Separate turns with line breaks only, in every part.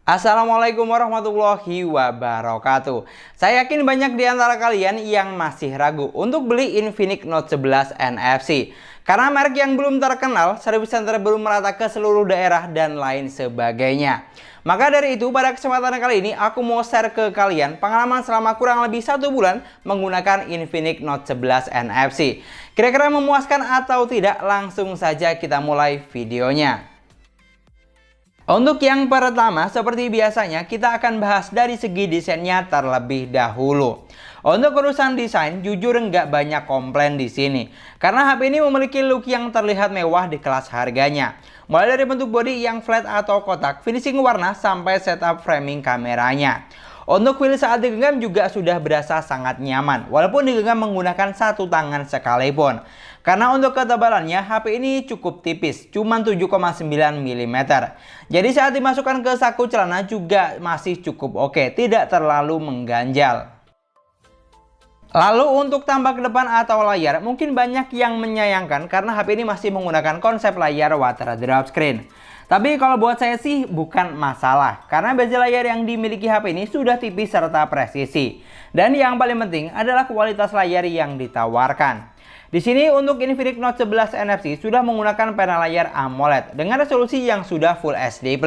Assalamualaikum warahmatullahi wabarakatuh. Saya yakin banyak di antara kalian yang masih ragu untuk beli Infinix Note 11 NFC. Karena merek yang belum terkenal, service center belum merata ke seluruh daerah dan lain sebagainya. Maka dari itu pada kesempatan kali ini aku mau share ke kalian pengalaman selama kurang lebih 1 bulan menggunakan Infinix Note 11 NFC. Kira-kira memuaskan atau tidak? Langsung saja kita mulai videonya. Untuk yang pertama, seperti biasanya kita akan bahas dari segi desainnya terlebih dahulu. Untuk urusan desain, jujur nggak banyak komplain di sini. Karena HP ini memiliki look yang terlihat mewah di kelas harganya. Mulai dari bentuk bodi yang flat atau kotak, finishing warna, sampai setup framing kameranya. Untuk feel saat digenggam juga sudah berasa sangat nyaman, walaupun digenggam menggunakan satu tangan sekalipun. Karena untuk ketebalannya, HP ini cukup tipis, cuma 7,9 mm. Jadi saat dimasukkan ke saku celana juga masih cukup oke, tidak terlalu mengganjal. Lalu untuk tampak depan atau layar, mungkin banyak yang menyayangkan karena HP ini masih menggunakan konsep layar water drop screen. Tapi kalau buat saya sih bukan masalah, karena bezel layar yang dimiliki HP ini sudah tipis serta presisi. Dan yang paling penting adalah kualitas layar yang ditawarkan. Di sini untuk Infinix Note 11 NFC sudah menggunakan panel layar AMOLED dengan resolusi yang sudah Full HD+.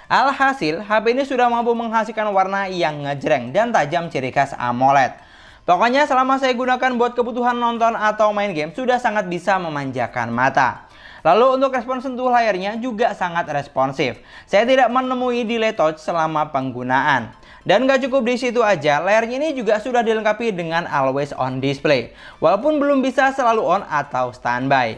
Alhasil, HP ini sudah mampu menghasilkan warna yang ngejreng dan tajam ciri khas AMOLED. Pokoknya selama saya gunakan buat kebutuhan nonton atau main game sudah sangat bisa memanjakan mata. Lalu untuk respons sentuh layarnya juga sangat responsif. Saya tidak menemui delay touch selama penggunaan. Dan gak cukup di situ aja, layarnya ini juga sudah dilengkapi dengan always on display. Walaupun belum bisa selalu on atau standby.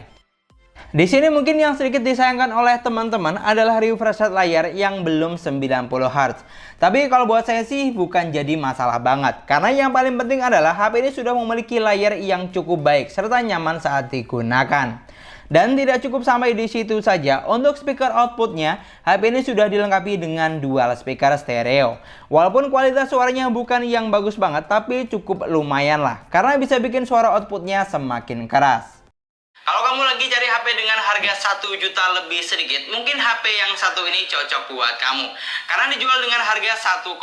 Di sini mungkin yang sedikit disayangkan oleh teman-teman adalah refresh rate layar yang belum 90 Hz. Tapi kalau buat saya sih bukan jadi masalah banget. Karena yang paling penting adalah HP ini sudah memiliki layar yang cukup baik serta nyaman saat digunakan. Dan tidak cukup sampai di situ saja, untuk speaker outputnya, HP ini sudah dilengkapi dengan dual speaker stereo. Walaupun kualitas suaranya bukan yang bagus banget, tapi cukup lumayan lah, karena bisa bikin suara outputnya semakin keras. Kalau kamu lagi cari HP dengan harga 1 juta lebih sedikit, mungkin HP yang satu ini cocok buat kamu. Karena dijual dengan harga 1,2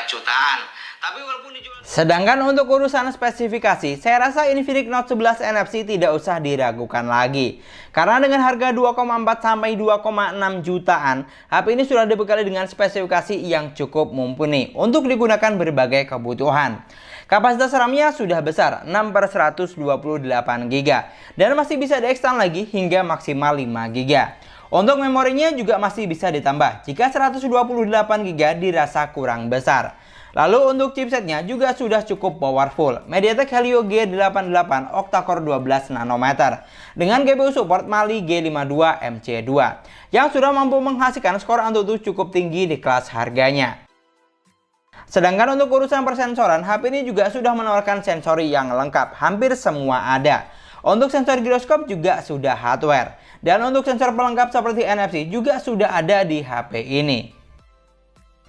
jutaan. Tapi walaupun dijual... Sedangkan untuk urusan spesifikasi, saya rasa Infinix Note 11 NFC tidak usah diragukan lagi. Karena dengan harga 2,4 sampai 2,6 jutaan, HP ini sudah dibekali dengan spesifikasi yang cukup mumpuni untuk digunakan berbagai kebutuhan. Kapasitas RAM-nya sudah besar, 6/128GB, dan masih bisa diekstend lagi hingga maksimal 5GB. Untuk memorinya juga masih bisa ditambah jika 128GB dirasa kurang besar. Lalu untuk chipsetnya juga sudah cukup powerful, MediaTek Helio G88 octa-core 12 nanometer dengan GPU support Mali G52 MC2 yang sudah mampu menghasilkan skor AnTuTu cukup tinggi di kelas harganya. Sedangkan untuk urusan persensoran, HP ini juga sudah menawarkan sensor yang lengkap, hampir semua ada. Untuk sensor giroskop juga sudah hardware, dan untuk sensor pelengkap seperti NFC juga sudah ada di HP ini.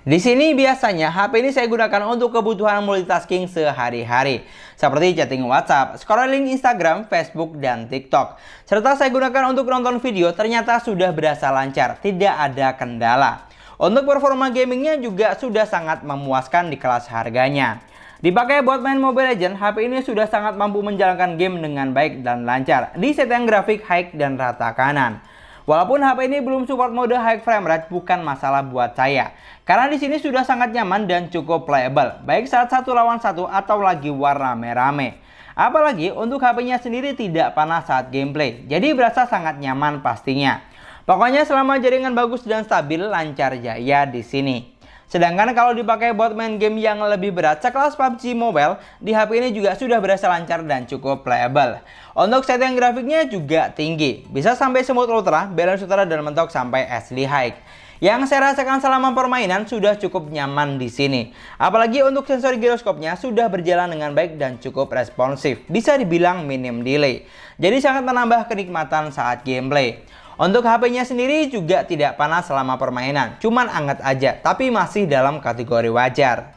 Di sini biasanya HP ini saya gunakan untuk kebutuhan multitasking sehari-hari, seperti chatting WhatsApp, scrolling Instagram, Facebook, dan TikTok. Serta saya gunakan untuk nonton video, ternyata sudah berasa lancar, tidak ada kendala. Untuk performa gamingnya juga sudah sangat memuaskan di kelas harganya. Dipakai buat main Mobile Legends, HP ini sudah sangat mampu menjalankan game dengan baik dan lancar di setting grafik high dan rata kanan. Walaupun HP ini belum support mode high frame rate, bukan masalah buat saya. Karena di sini sudah sangat nyaman dan cukup playable, baik saat satu lawan satu atau lagi war rame-rame. Apalagi untuk HP-nya sendiri tidak panas saat gameplay, jadi berasa sangat nyaman pastinya. Pokoknya selama jaringan bagus dan stabil, lancar jaya di sini. Sedangkan kalau dipakai buat main game yang lebih berat sekelas PUBG Mobile, di HP ini juga sudah berasa lancar dan cukup playable. Untuk setting grafiknya juga tinggi, bisa sampai smooth ultra, balance ultra, dan mentok sampai SD high. Yang saya rasakan selama permainan sudah cukup nyaman di sini. Apalagi untuk sensor giroskopnya sudah berjalan dengan baik dan cukup responsif, bisa dibilang minim delay. Jadi sangat menambah kenikmatan saat gameplay. Untuk HP-nya sendiri juga tidak panas selama permainan, cuman anget aja, tapi masih dalam kategori wajar.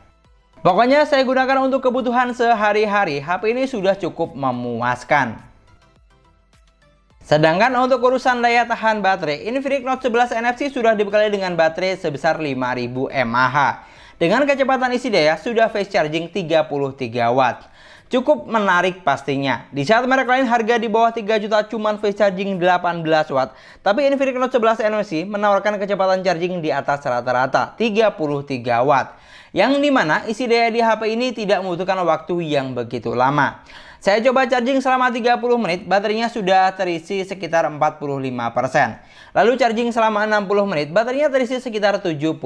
Pokoknya saya gunakan untuk kebutuhan sehari-hari, HP ini sudah cukup memuaskan. Sedangkan untuk urusan daya tahan baterai, Infinix Note 11 NFC sudah dibekali dengan baterai sebesar 5000 mAh. Dengan kecepatan isi daya sudah fast charging 33 watt. Cukup menarik pastinya. Di saat merek lain harga di bawah 3 juta cuman fast charging 18 watt, tapi Infinix Note 11 NFC menawarkan kecepatan charging di atas rata-rata 33 watt. Yang dimana isi daya di HP ini tidak membutuhkan waktu yang begitu lama. Saya coba charging selama 30 menit, baterainya sudah terisi sekitar 45%. Lalu charging selama 60 menit, baterainya terisi sekitar 74%.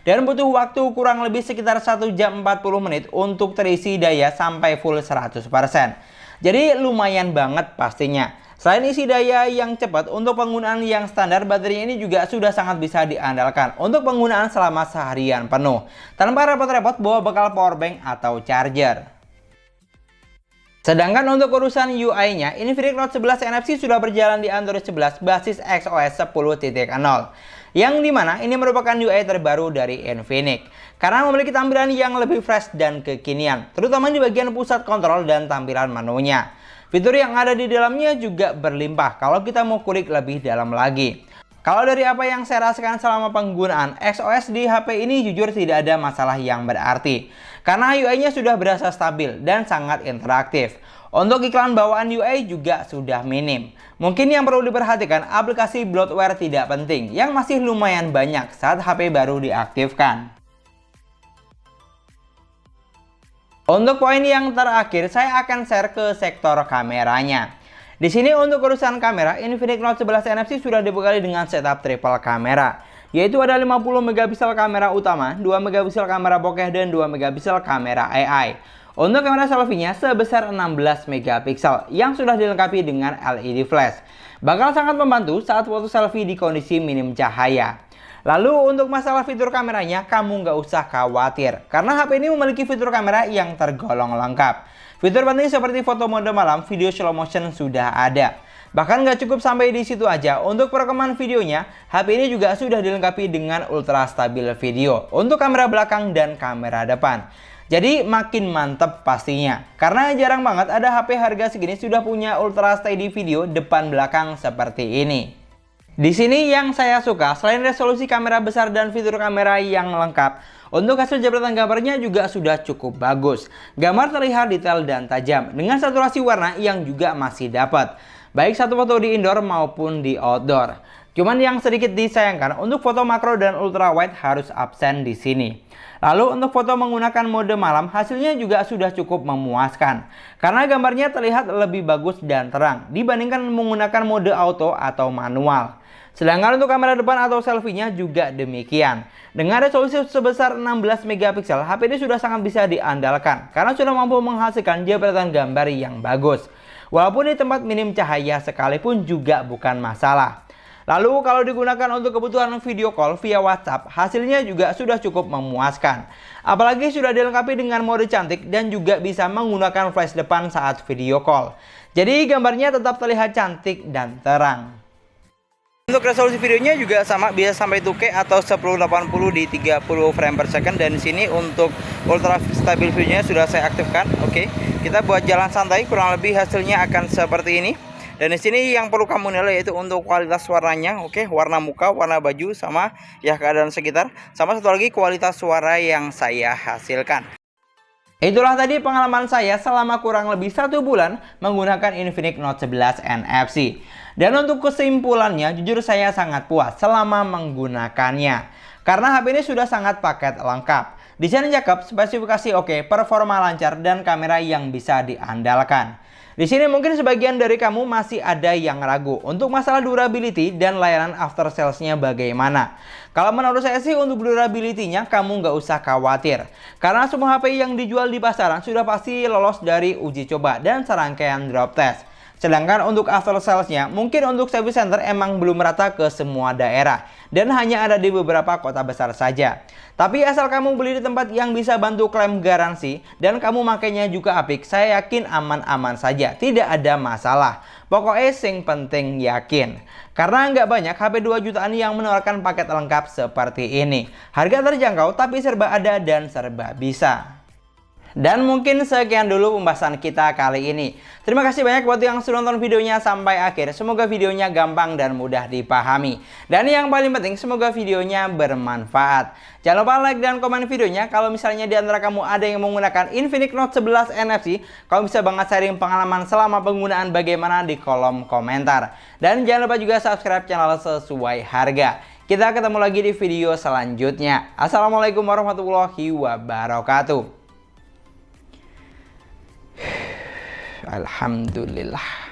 Dan butuh waktu kurang lebih sekitar 1 jam 40 menit untuk terisi daya sampai full 100%. Jadi lumayan banget pastinya. Selain isi daya yang cepat, untuk penggunaan yang standar, baterainya ini juga sudah sangat bisa diandalkan untuk penggunaan selama seharian penuh, tanpa repot-repot bawa bekal powerbank atau charger. Sedangkan untuk urusan UI-nya, Infinix Note 11 NFC sudah berjalan di Android 11 basis XOS 10.0, yang dimana ini merupakan UI terbaru dari Infinix, karena memiliki tampilan yang lebih fresh dan kekinian, terutama di bagian pusat kontrol dan tampilan menunya. Fitur yang ada di dalamnya juga berlimpah kalau kita mau kulik lebih dalam lagi. Kalau dari apa yang saya rasakan selama penggunaan XOS di HP ini, jujur tidak ada masalah yang berarti. Karena UI-nya sudah berasa stabil dan sangat interaktif. Untuk iklan bawaan UI juga sudah minim. Mungkin yang perlu diperhatikan, aplikasi bloatware tidak penting, yang masih lumayan banyak saat HP baru diaktifkan. Untuk poin yang terakhir, saya akan share ke sektor kameranya. Di sini untuk urusan kamera, Infinix Note 11 NFC sudah dibekali dengan setup triple kamera, yaitu ada 50 megapiksel kamera utama, 2 megapiksel kamera bokeh, dan 2 megapiksel kamera AI. Untuk kamera selfie-nya sebesar 16 megapiksel yang sudah dilengkapi dengan LED flash. Bakal sangat membantu saat foto selfie di kondisi minim cahaya. Lalu untuk masalah fitur kameranya, kamu nggak usah khawatir, karena HP ini memiliki fitur kamera yang tergolong lengkap. Fitur penting seperti foto mode malam, video slow motion sudah ada. Bahkan nggak cukup sampai di situ aja, untuk perekaman videonya, HP ini juga sudah dilengkapi dengan ultra stabil video untuk kamera belakang dan kamera depan. Jadi makin mantep pastinya, karena jarang banget ada HP harga segini sudah punya ultra steady video depan belakang seperti ini. Di sini yang saya suka, selain resolusi kamera besar dan fitur kamera yang lengkap, untuk hasil jepretan gambarnya juga sudah cukup bagus. Gambar terlihat detail dan tajam, dengan saturasi warna yang juga masih dapat, baik satu foto di indoor maupun di outdoor. Cuman yang sedikit disayangkan, untuk foto makro dan ultra wide harus absen di sini. Lalu untuk foto menggunakan mode malam, hasilnya juga sudah cukup memuaskan, karena gambarnya terlihat lebih bagus dan terang dibandingkan menggunakan mode auto atau manual. Sedangkan untuk kamera depan atau selfie-nya juga demikian. Dengan resolusi sebesar 16 megapiksel, HP ini sudah sangat bisa diandalkan karena sudah mampu menghasilkan jepretan gambar yang bagus. Walaupun di tempat minim cahaya sekalipun juga bukan masalah. Lalu kalau digunakan untuk kebutuhan video call via WhatsApp, hasilnya juga sudah cukup memuaskan. Apalagi sudah dilengkapi dengan mode cantik dan juga bisa menggunakan flash depan saat video call. Jadi gambarnya tetap terlihat cantik dan terang. Untuk resolusi videonya juga sama, bisa sampai 2K atau 1080 di 30 frame per second. Dan di sini untuk ultra stabil videonya sudah saya aktifkan. Oke, kita buat jalan santai, kurang lebih hasilnya akan seperti ini. Dan di sini yang perlu kamu nilai yaitu untuk kualitas warnanya, oke, warna muka, warna baju, sama ya keadaan sekitar, sama satu lagi kualitas suara yang saya hasilkan. Itulah tadi pengalaman saya selama kurang lebih 1 bulan menggunakan Infinix Note 11 NFC. Dan untuk kesimpulannya, jujur saya sangat puas selama menggunakannya. Karena HP ini sudah sangat paket lengkap. Desain cakep, spesifikasi oke, performa lancar, dan kamera yang bisa diandalkan. Di sini mungkin sebagian dari kamu masih ada yang ragu untuk masalah durability dan layanan after sales-nya bagaimana. Kalau menurut saya sih untuk durability-nya kamu nggak usah khawatir. Karena semua HP yang dijual di pasaran sudah pasti lolos dari uji coba dan serangkaian drop test. Sedangkan untuk after sales-nya, mungkin untuk service center emang belum merata ke semua daerah dan hanya ada di beberapa kota besar saja. Tapi asal kamu beli di tempat yang bisa bantu klaim garansi dan kamu makainya juga apik, saya yakin aman-aman saja, tidak ada masalah. Pokoknya sing penting yakin. Karena nggak banyak HP 2 jutaan yang menawarkan paket lengkap seperti ini. Harga terjangkau tapi serba ada dan serba bisa. Dan mungkin sekian dulu pembahasan kita kali ini. Terima kasih banyak buat yang sudah nonton videonya sampai akhir. Semoga videonya gampang dan mudah dipahami. Dan yang paling penting, semoga videonya bermanfaat. Jangan lupa like dan komen videonya. Kalau misalnya di antara kamu ada yang menggunakan Infinix Note 11 NFC, kamu bisa banget sharing pengalaman selama penggunaan bagaimana di kolom komentar. Dan jangan lupa juga subscribe channel sesuai harga. Kita ketemu lagi di video selanjutnya. Assalamualaikum warahmatullahi wabarakatuh. Alhamdulillah.